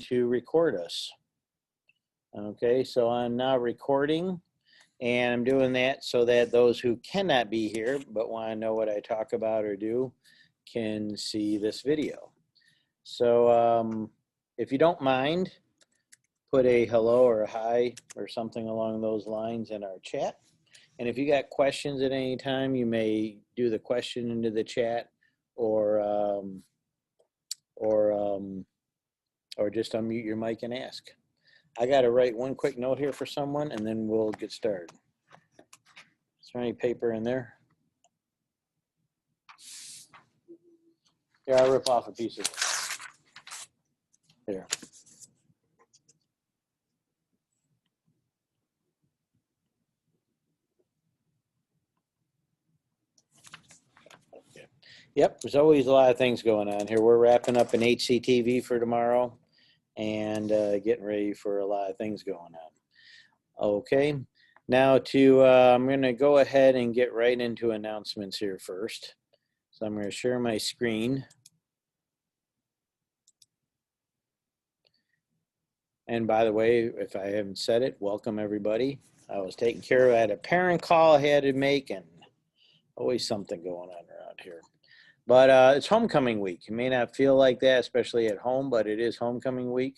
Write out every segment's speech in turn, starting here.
to record us. Okay, so I'm now recording, and I'm doing that so that those who cannot be here but want to know what I talk about or do can see this video. So if you don't mind, put a hello or a hi or something along those lines in our chat. And if you got questions at any time, you may do the question into the chat or just unmute your mic and ask. I got to write one quick note here for someone, and then we'll get started. Is there any paper in there? Yeah, I'll rip off a piece of it. Here. Okay. Yep, there's always a lot of things going on here. We're wrapping up an HCTV for tomorrow and getting ready for a lot of things going on. Okay, now I'm going to go ahead and get right into announcements here first. So I'm going to share my screen. And by the way, if I haven't said it, welcome everybody. I was taking care of, I had a parent call I had to make, and always something going on around here. But it's homecoming week. You may not feel like that, especially at home, but it is homecoming week.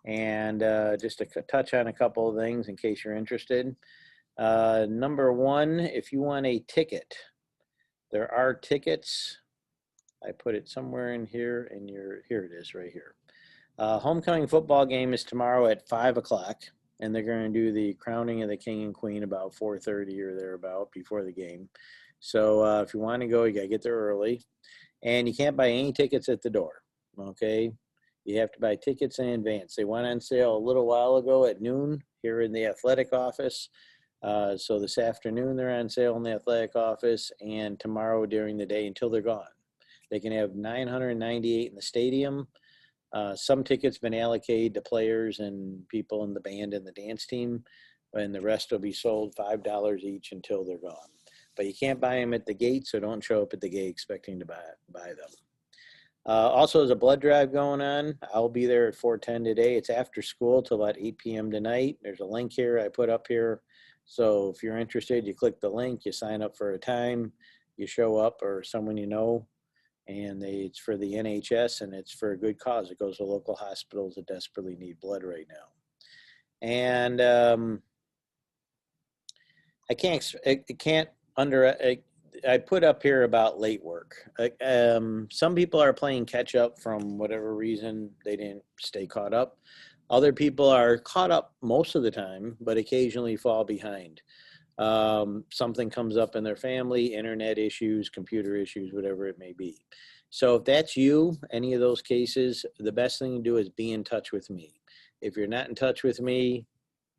And just to touch on a couple of things in case you're interested. Number one, if you want a ticket, there are tickets. I put it somewhere in here, and here it is right here. Homecoming football game is tomorrow at 5 o'clock, and they're going to do the crowning of the king and queen about 4:30 or thereabout before the game. So if you want to go, you got to get there early. And you can't buy any tickets at the door, okay? You have to buy tickets in advance. They went on sale a little while ago at noon here in the athletic office. So this afternoon they're on sale in the athletic office, and tomorrow during the day until they're gone. They can have 998 in the stadium. Some tickets been allocated to players and people in the band and the dance team, and the rest will be sold $5 each until they're gone. But you can't buy them at the gate, so don't show up at the gate expecting to buy them. Also, there's a blood drive going on. I'll be there at 4:10 today. It's after school till about 8 p.m. tonight. There's a link here I put up here. So if you're interested, you click the link, you sign up for a time, you show up or someone you know, and it's for the NHS, and it's for a good cause. It goes to local hospitals that desperately need blood right now. And I put up here about late work. Some people are playing catch up from whatever reason they didn't stay caught up. Other people are caught up most of the time, but occasionally fall behind. Something comes up in their family, internet issues, computer issues, whatever it may be. So if that's you, any of those cases, the best thing to do is be in touch with me. If you're not in touch with me,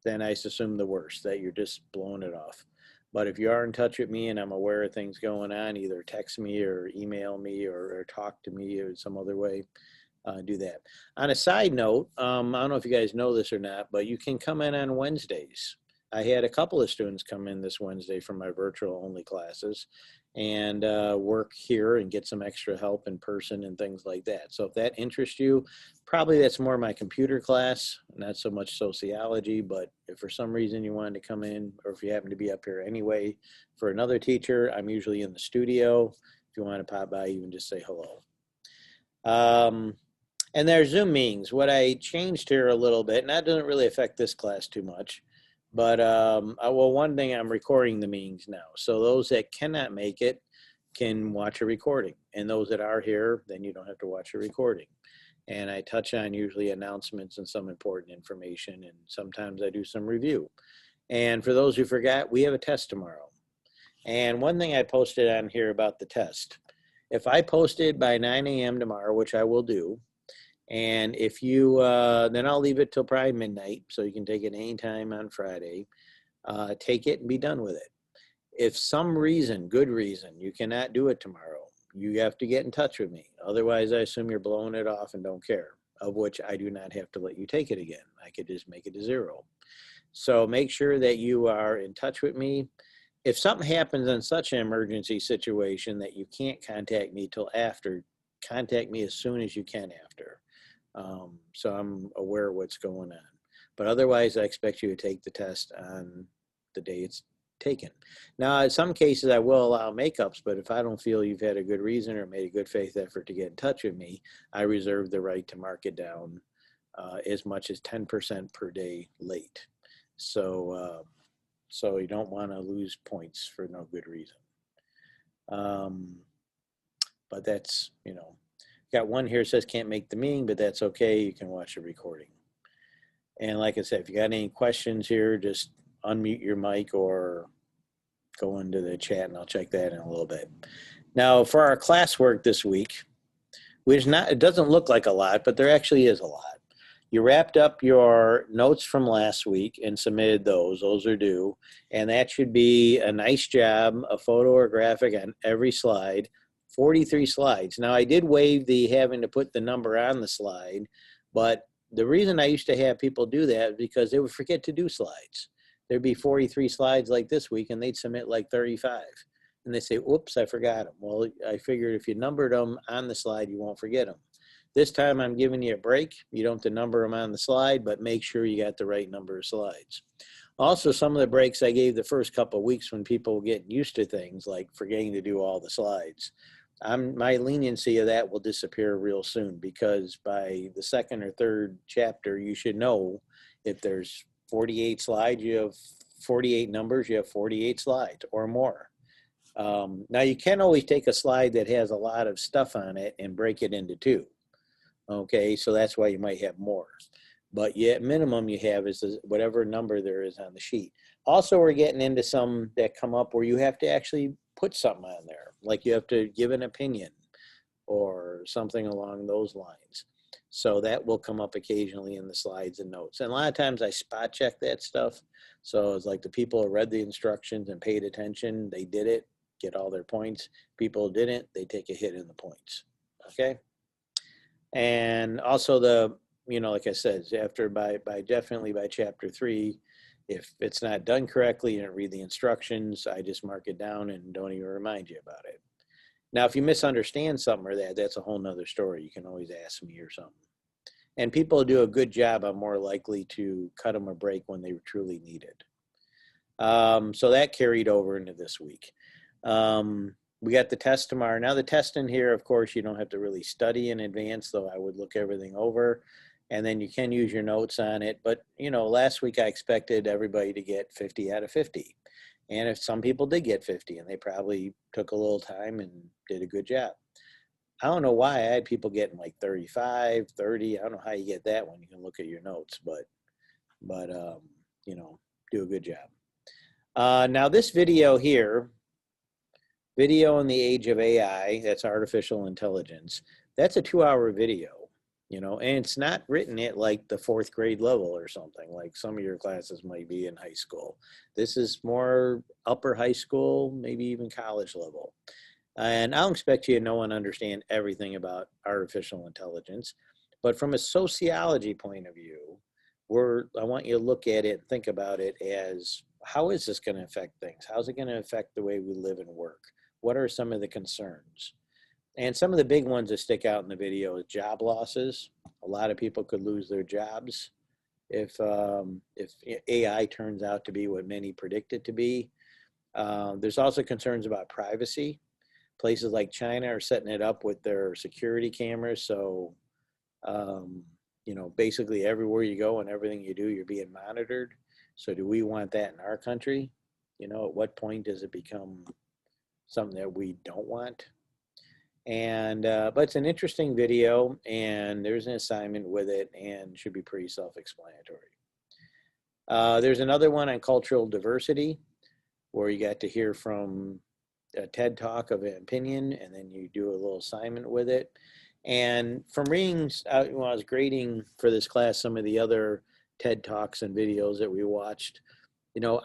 then I assume the worst, that you're just blowing it off. But if you are in touch with me and I'm aware of things going on, either text me or email me or talk to me or some other way, do that. On a side note, I don't know if you guys know this or not, but you can come in on Wednesdays. I had a couple of students come in this Wednesday from my virtual only classes and work here and get some extra help in person and things like that. So if that interests you, probably that's more my computer class, not so much sociology, but if for some reason you wanted to come in, or if you happen to be up here anyway for another teacher, I'm usually in the studio. If you want to pop by, even just say hello. And there's Zoom meetings. What I changed here a little bit, and that doesn't really affect this class too much, but well, one thing, I'm recording the meetings now. So those that cannot make it can watch a recording. And those that are here, then you don't have to watch a recording. And I touch on usually announcements and some important information. And sometimes I do some review. And for those who forgot, we have a test tomorrow. And one thing I posted on here about the test, if I posted by 9 a.m. tomorrow, which I will do, and if you, then I'll leave it till probably midnight, so you can take it anytime on Friday. Take it and be done with it. If some reason, good reason, you cannot do it tomorrow, you have to get in touch with me. Otherwise, I assume you're blowing it off and don't care, of which I do not have to let you take it again. I could just make it a 0. So make sure that you are in touch with me. If something happens in such an emergency situation that you can't contact me till after, contact me as soon as you can after. So I'm aware of what's going on. But otherwise, I expect you to take the test on the day it's taken. Now, in some cases, I will allow makeups, but if I don't feel you've had a good reason or made a good faith effort to get in touch with me, I reserve the right to mark it down as much as 10% per day late. So you don't want to lose points for no good reason. But that's, got one here says can't make the meeting, but that's okay. You can watch the recording. And like I said, if you got any questions here, just unmute your mic or go into the chat and I'll check that in a little bit. Now for our classwork this week, it doesn't look like a lot, but there actually is a lot. You wrapped up your notes from last week and submitted those. Those are due. And that should be a nice job, a photo or graphic on every slide, 43 slides. Now, I did waive the having to put the number on the slide, but the reason I used to have people do that is because they would forget to do slides. There'd be 43 slides like this week, and they'd submit like 35. And they say, oops, I forgot them. Well, I figured if you numbered them on the slide, you won't forget them. This time I'm giving you a break. You don't have to number them on the slide, but make sure you got the right number of slides. Also, some of the breaks I gave the first couple of weeks when people were getting used to things like forgetting to do all the slides. My leniency of that will disappear real soon because by the second or third chapter, you should know if there's 48 slides, you have 48 numbers, you have 48 slides or more. Now, you can always take a slide that has a lot of stuff on it and break it into two. Okay, so that's why you might have more. But yet minimum you have is whatever number there is on the sheet. Also, we're getting into some that come up where you have to actually put something on there, like you have to give an opinion or something along those lines. So that will come up occasionally in the slides and notes. And a lot of times I spot check that stuff. So it's like the people who read the instructions and paid attention, they did it, get all their points. People who didn't, they take a hit in the points. Okay. And also like I said, definitely by chapter 3, if it's not done correctly, you don't read the instructions, I just mark it down and don't even remind you about it. Now, if you misunderstand something or that's a whole nother story. You can always ask me or something. And people who do a good job, I'm more likely to cut them a break when they truly need it. So that carried over into this week. We got the test tomorrow. Now the test in here, of course, you don't have to really study in advance, though I would look everything over. And then you can use your notes on it. But, last week I expected everybody to get 50 out of 50. And if some people did get 50, and they probably took a little time and did a good job. I don't know why I had people getting like 35, 30. I don't know how you get that one. You can look at your notes, but do a good job. Now this video here, Video in the Age of AI, that's artificial intelligence. That's a 2-hour video, and it's not written at like the 4th grade level or something like some of your classes might be in high school. This is more upper high school, maybe even college level. And I don't expect you to know and understand everything about artificial intelligence, but from a sociology point of view, I want you to look at it and think about it as, how is this going to affect things? How's it going to affect the way we live and work? What are some of the concerns? And some of the big ones that stick out in the video is job losses. A lot of people could lose their jobs if AI turns out to be what many predict it to be. There's also concerns about privacy. Places like China are setting it up with their security cameras. So, basically everywhere you go and everything you do, you're being monitored. So do we want that in our country? At what point does it become something that we don't want? And but it's an interesting video, and there's an assignment with it, and should be pretty self-explanatory. There's another one on cultural diversity, where you got to hear from a TED Talk of an opinion, and then you do a little assignment with it. And from reading, when I was grading for this class, some of the other TED Talks and videos that we watched,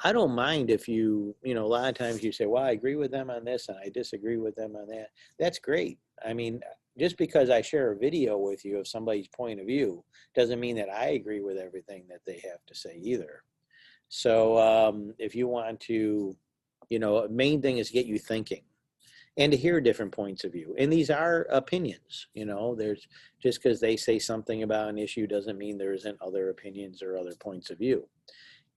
I don't mind if a lot of times you say, well, I agree with them on this and I disagree with them on that. That's great. I mean, just because I share a video with you of somebody's point of view doesn't mean that I agree with everything that they have to say either. So if you want to, main thing is get you thinking. and to hear different points of view. And these are opinions, you know, there's just because they say something about an issue doesn't mean there isn't other opinions or other points of view.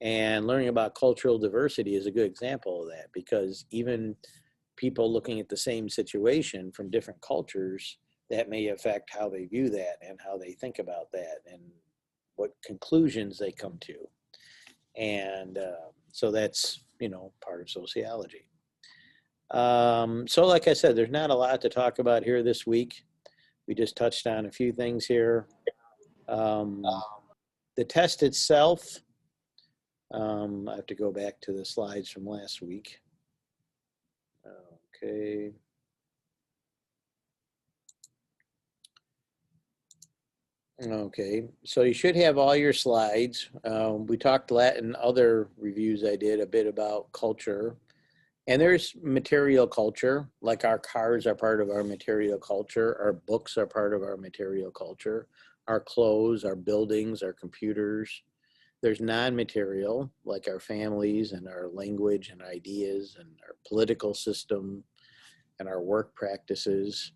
And learning about cultural diversity is a good example of that, because even people looking at the same situation from different cultures, that may affect how they view that and how they think about that and what conclusions they come to. And so that's, you know, part of sociology. So like I said, there's not a lot to talk about here this week. We just touched on a few things here. The test itself, I have to go back to the slides from last week. Okay. Okay, so you should have all your slides. We talked in other reviews I did a bit about culture. And there's material culture, like our cars are part of our material culture, our books are part of our material culture, our clothes, our buildings, our computers. There's non-material, like our families and our language and ideas and our political system and our work practices.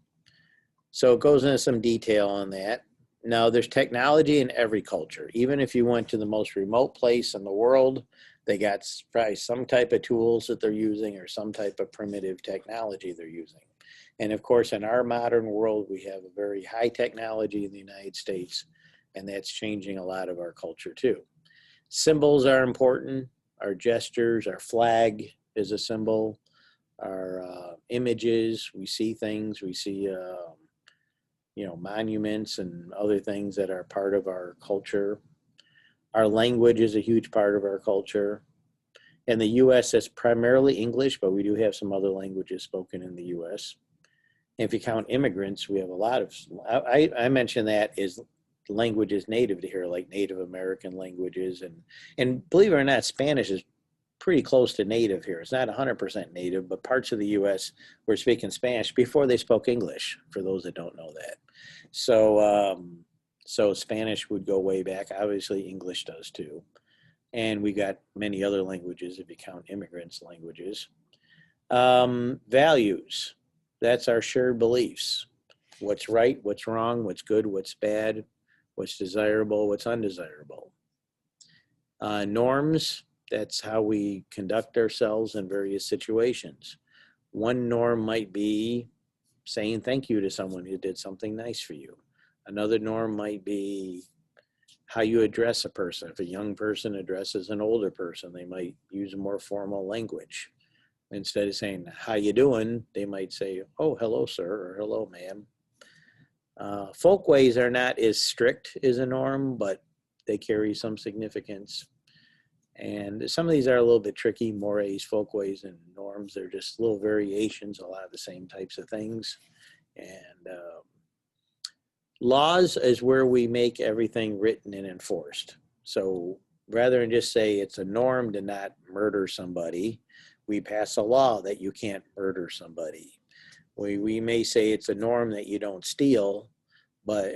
So it goes into some detail on that. Now, there's technology in every culture. Even if you went to the most remote place in the world, they got probably some type of tools that they're using or some type of primitive technology they're using. And of course, in our modern world, we have a very high technology in the United States, and that's changing a lot of our culture too. Symbols are important. Our gestures, our flag is a symbol. Our images, we see things, we see you know, monuments and other things that are part of our culture. Our language is a huge part of our culture. In the U.S., it's primarily English, but we do have some other languages spoken in the U.S. And if you count immigrants, we have a lot of, I mentioned that is languages native to here, like Native American languages. And believe it or not, Spanish is pretty close to native here. It's not 100% native, but parts of the U.S. were speaking Spanish before they spoke English, for those that don't know that. So, so Spanish would go way back. Obviously, English does too. And we got many other languages if you count immigrants' languages. Values, that's our shared beliefs. What's right, what's wrong, what's good, what's bad, what's desirable, what's undesirable. Norms, that's how we conduct ourselves in various situations. One norm might be saying thank you to someone who did something nice for you. Another norm might be how you address a person. If a young person addresses an older person, they might use a more formal language. Instead of saying, how you doing, they might say, oh, hello, sir, or hello, ma'am. Folkways are not as strict as a norm, but they carry some significance. And some of these are a little bit tricky, mores, folkways, and norms. They're just little variations, a lot of the same types of things. And laws is where we make everything written and enforced. So rather than just say it's a norm to not murder somebody, we pass a law that you can't murder somebody. We may say it's a norm that you don't steal, but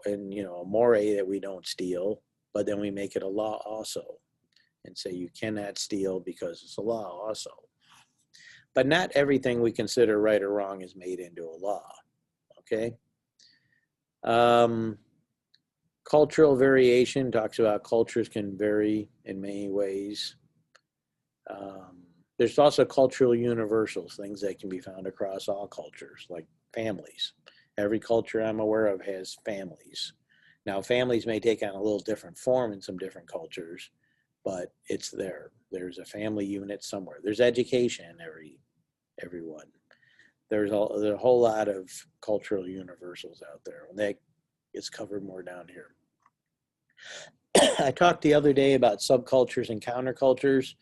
and you know, a more that we don't steal, but then we make it a law also, and say you cannot steal because it's a law also. But not everything we consider right or wrong is made into a law. Okay. Cultural variation talks about cultures can vary in many ways. There's also cultural universals, things that can be found across all cultures, like families. Every culture I'm aware of has families. Now, families may take on a little different form in some different cultures, but it's there. There's a family unit somewhere. There's education in everyone. There's a whole lot of cultural universals out there, and that gets covered more down here. I talked the other day about subcultures and countercultures.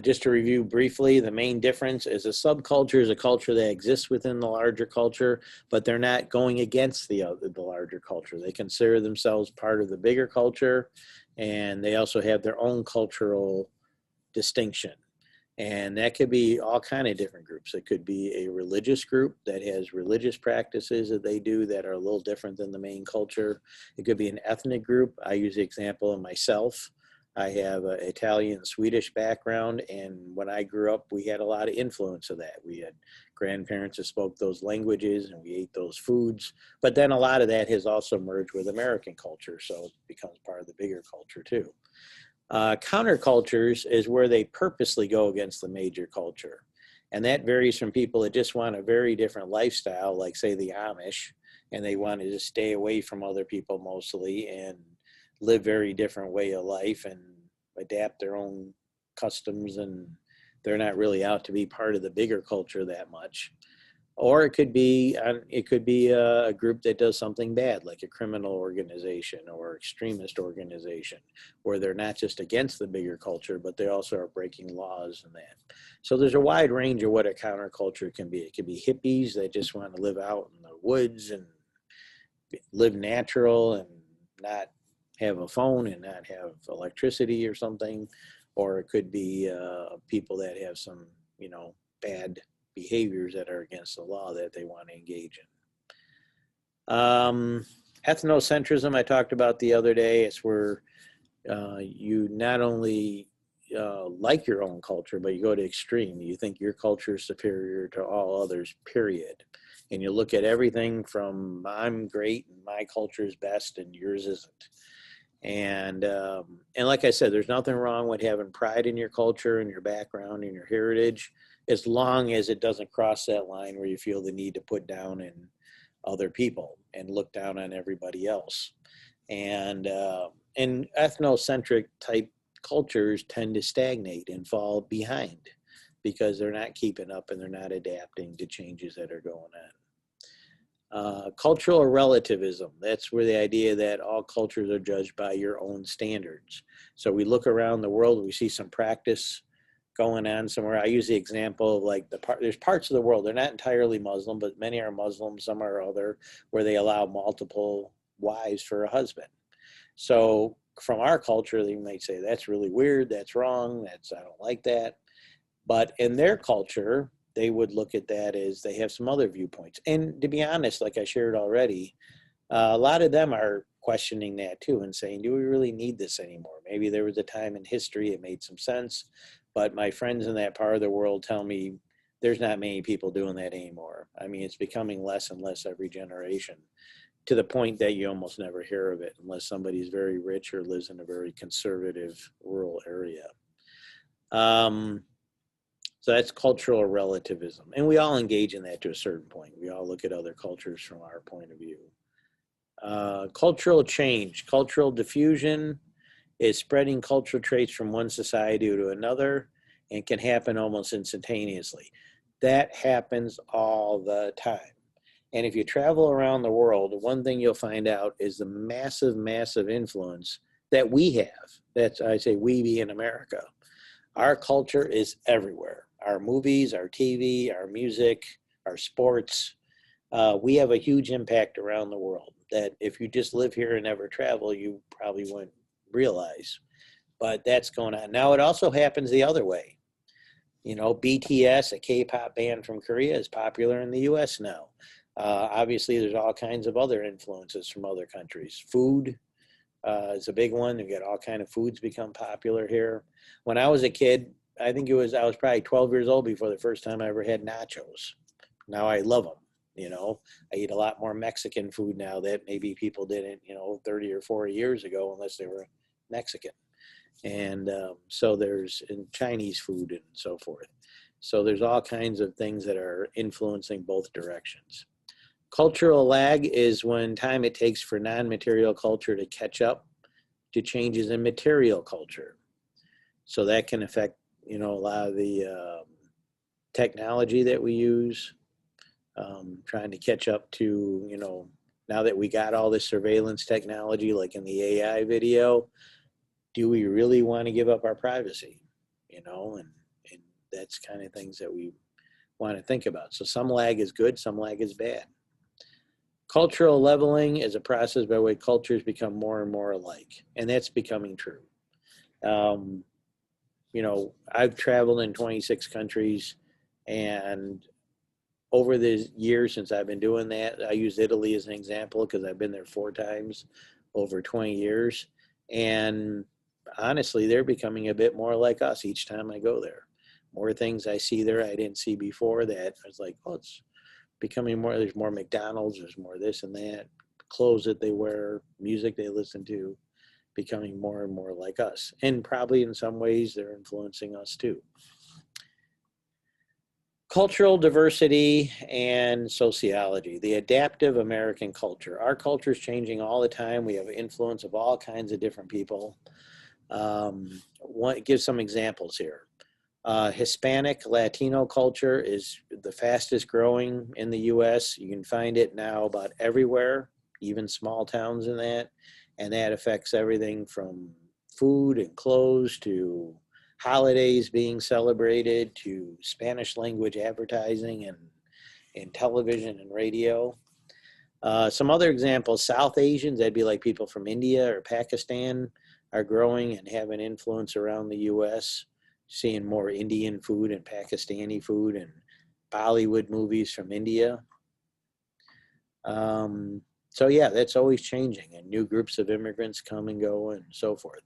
Just to review briefly, the main difference is a subculture is a culture that exists within the larger culture, but they're not going against the larger culture. They consider themselves part of the bigger culture, and they also have their own cultural distinction. And that could be all kind of different groups. It could be a religious group that has religious practices that they do that are a little different than the main culture. It could be an ethnic group. I use the example of myself. I have an Italian, Swedish background, and when I grew up, we had a lot of influence of that. We had grandparents that spoke those languages, and we ate those foods. But then a lot of that has also merged with American culture, so it becomes part of the bigger culture too. Countercultures is where they purposely go against the major culture. And that varies from people that just want a very different lifestyle, like say the Amish, and they want to just stay away from other people mostly and live very different way of life and adapt their own customs, and they're not really out to be part of the bigger culture that much. Or it could be a group that does something bad, like a criminal organization or extremist organization, where they're not just against the bigger culture, but they also are breaking laws and that. So there's a wide range of what a counterculture can be. It can be hippies that just want to live out in the woods and live natural and not have a phone and not have electricity or something. Or it could be people that have some, bad behaviors that are against the law that they want to engage in. Ethnocentrism, I talked about the other day. It's where you not only like your own culture, but you go to extreme. You think your culture is superior to all others, period. And you look at everything from I'm great and my culture is best and yours isn't. And like I said, there's nothing wrong with having pride in your culture and your background and your heritage, as long as it doesn't cross that line where you feel the need to put down in other people and look down on everybody else. And ethnocentric type cultures tend to stagnate and fall behind because they're not keeping up and they're not adapting to changes that are going on. Cultural relativism, that's where the idea that all cultures are judged by your own standards. So we look around the world, we see some practice going on somewhere. I use the example of like there's parts of the world, they're not entirely Muslim, but many are Muslim, some are other, where they allow multiple wives for a husband. So from our culture, they might say, that's really weird, that's wrong, I don't like that. But in their culture, they would look at that as they have some other viewpoints. And to be honest, like I shared already, a lot of them are questioning that too and saying, do we really need this anymore? Maybe there was a time in history it made some sense, but my friends in that part of the world tell me there's not many people doing that anymore. I mean, it's becoming less and less every generation, to the point that you almost never hear of it unless somebody's very rich or lives in a very conservative rural area. So that's cultural relativism. And we all engage in that to a certain point. We all look at other cultures from our point of view. Cultural change, cultural diffusion is spreading cultural traits from one society to another and can happen almost instantaneously. That happens all the time. And if you travel around the world, one thing you'll find out is the massive, massive influence that we have. That's, I say we being America. Our culture is everywhere. Our movies, our TV, our music, our sports. We have a huge impact around the world that if you just live here and never travel, you probably wouldn't realize. But that's going on. Now, it also happens the other way. BTS, a K-pop band from Korea, is popular in the U.S. now. Obviously, there's all kinds of other influences from other countries. Food is a big one. You get all kinds of foods become popular here. When I was a kid, I was probably 12 years old before the first time I ever had nachos. Now I love them. I eat a lot more Mexican food now that maybe people didn't, 30 or 40 years ago, unless they were Mexican. And so there's in Chinese food and so forth. So there's all kinds of things that are influencing both directions. Cultural lag is when time it takes for non-material culture to catch up to changes in material culture. So that can affect, a lot of the technology that we use, trying to catch up to, now that we got all this surveillance technology, like in the AI video, do we really want to give up our privacy? And that's kind of things that we want to think about. So some lag is good, some lag is bad. Cultural leveling is a process by which cultures become more and more alike, and that's becoming true. I've traveled in 26 countries, and over the years since I've been doing that, I use Italy as an example because I've been there 4 times over 20 years. And honestly, they're becoming a bit more like us each time I go there. More things I see there I didn't see before that I was like, oh, it's becoming more, there's more McDonald's, there's more this and that, clothes that they wear, music they listen to, becoming more and more like us. And probably in some ways they're influencing us too. Cultural diversity and sociology, the adaptive American culture. Our culture is changing all the time. We have influence of all kinds of different people. Give some examples here. Hispanic Latino culture is the fastest growing in the US. You can find it now about everywhere, even small towns in that. And that affects everything from food and clothes to holidays being celebrated to Spanish language advertising and in television and radio. Some other examples, South Asians, that'd be like people from India or Pakistan, are growing and have an influence around the US. Seeing more Indian food and Pakistani food and Bollywood movies from India. So yeah, that's always changing, and new groups of immigrants come and go and so forth.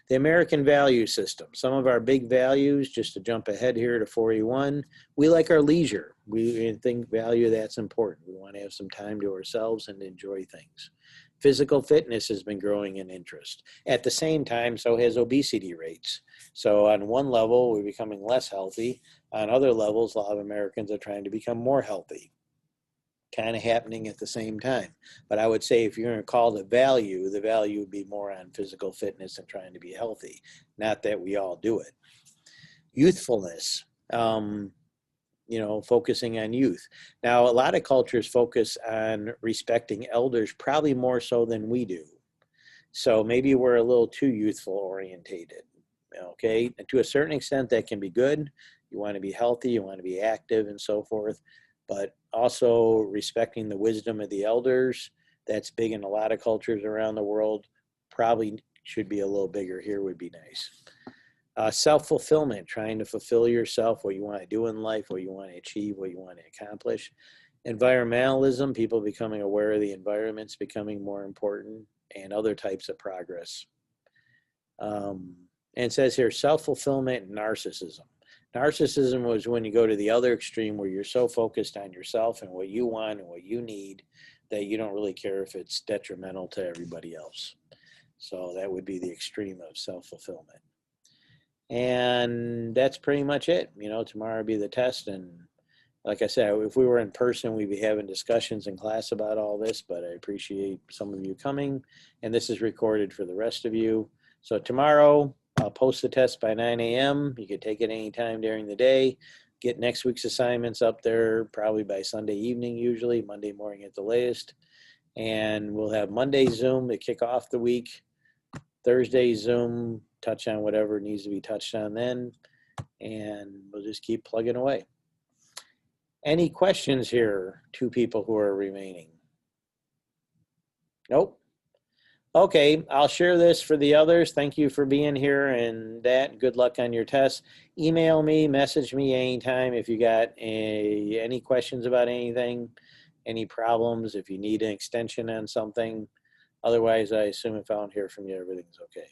The American value system, some of our big values, just to jump ahead here to 41, we like our leisure. We think value that's important. We want to have some time to ourselves and enjoy things. Physical fitness has been growing in interest. At the same time, so has obesity rates. So on one level, we're becoming less healthy. On other levels, a lot of Americans are trying to become more healthy. Kind of happening at the same time. But I would say if you're going to call the value would be more on physical fitness and trying to be healthy. Not that we all do it. Youthfulness, focusing on youth. Now, a lot of cultures focus on respecting elders, probably more so than we do. So maybe we're a little too youthful orientated. Okay, and to a certain extent that can be good. You want to be healthy, you want to be active and so forth, but also respecting the wisdom of the elders. That's big in a lot of cultures around the world. Probably should be a little bigger here, would be nice. Self-fulfillment, trying to fulfill yourself, what you want to do in life, what you want to achieve, what you want to accomplish. Environmentalism, people becoming aware of the environment's becoming more important, and other types of progress. And it says here, self-fulfillment and narcissism. Narcissism was when you go to the other extreme where you're so focused on yourself and what you want and what you need that you don't really care if it's detrimental to everybody else. So that would be the extreme of self-fulfillment. And that's pretty much it. Tomorrow will be the test. And like I said, if we were in person, we'd be having discussions in class about all this, but I appreciate some of you coming. And this is recorded for the rest of you. So tomorrow, I'll post the test by 9 a.m. You could take it anytime during the day. Get next week's assignments up there probably by Sunday evening, usually, Monday morning at the latest. And we'll have Monday Zoom to kick off the week. Thursday Zoom, touch on whatever needs to be touched on then. And we'll just keep plugging away. Any questions here, two people who are remaining? Nope. Okay, I'll share this for the others. Thank you for being here and that. Good luck on your test. Email me, message me anytime if you got any questions about anything, any problems, if you need an extension on something. Otherwise, I assume if I don't hear from you, everything's okay.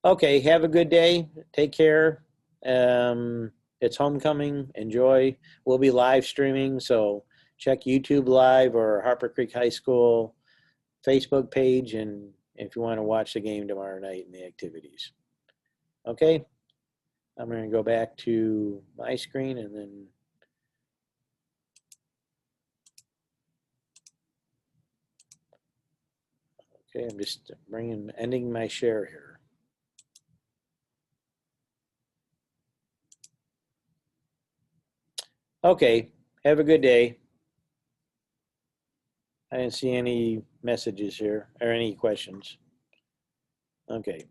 Okay, have a good day. Take care. It's homecoming. Enjoy. We'll be live streaming, so check YouTube Live or Harper Creek High School Facebook page, and if you want to watch the game tomorrow night and the activities. Okay, I'm going to go back to my screen and then okay, I'm just ending my share here. Okay, have a good day. I didn't see any messages here or any questions. Okay.